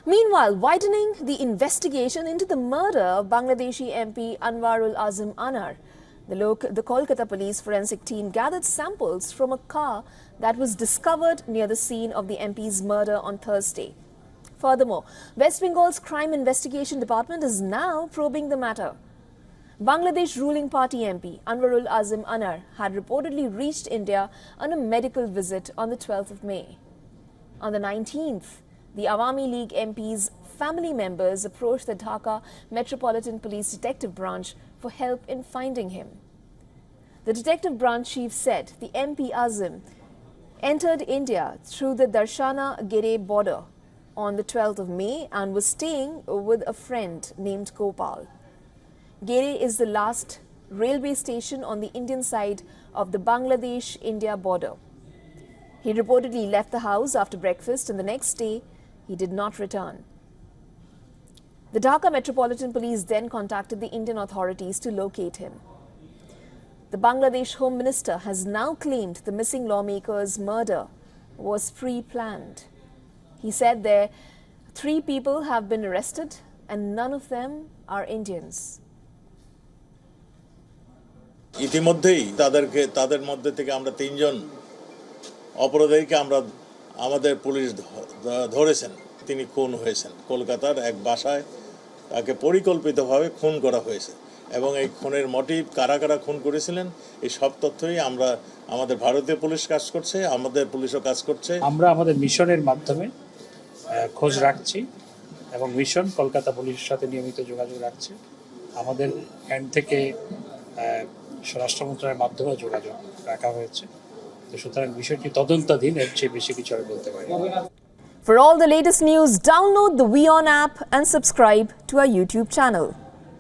Meanwhile, widening the investigation into the murder of Bangladeshi MP Anwarul Azim Anar, the Kolkata police forensic team gathered samples from a car that was discovered near the scene of the MP's murder on Thursday. Furthermore, West Bengal's Crime Investigation Department is now probing the matter. Bangladesh ruling party MP Anwarul Azim Anar had reportedly reached India on a medical visit on the 12th of May. On the 19th, the Awami League MP's family members approached the Dhaka Metropolitan Police Detective Branch for help in finding him. The detective branch chief said the MP Azim entered India through the Darshana-Gere border on the 12th of May and was staying with a friend named Gopal. Gere is the last railway station on the Indian side of the Bangladesh-India border. He reportedly left the house after breakfast and the next day he did not return. The Dhaka Metropolitan Police then contacted the Indian authorities to locate him. The Bangladesh Home Minister has now claimed the missing lawmaker's murder was pre-planned. He said there 3 people have been arrested and none of them are Indians. ইতিমধ্যেই তাদের মধ্যে থেকে আমরা 3 জন অপরাধীকে আমরা আমাদের police ধরেছেন। তিনি খুন হয়েছেন কলকাতার এক বাসায়, তাকে পরিকল্পিতভাবে খুন করা হয়েছে এবং এই খুনের মোটিভ কারা কারা খুন করেছিলেন এই সব তথ্যই আমরা আমাদের ভারতীয় পুলিশ কাজ করছে, আমাদের পুলিশও কাজ করছে। আমরা আমাদের মিশনের মাধ্যমে খোঁজ রাখছি এবং মিশন কলকাতা পুলিশের সাথে নিয়মিত যোগাযোগ রাখছে। আমাদের এন্ড থেকে স্বরাষ্ট্র মন্ত্রণালয়ের মাধ্যমে যোগাযোগ রাখা হয়েছে। তো সুতরাং বিষয়টি তদন্তাধীন, এর চেয়ে বেশি কিছু আর বলতে পারি না। For all the latest news, download the WION app and subscribe to our YouTube channel.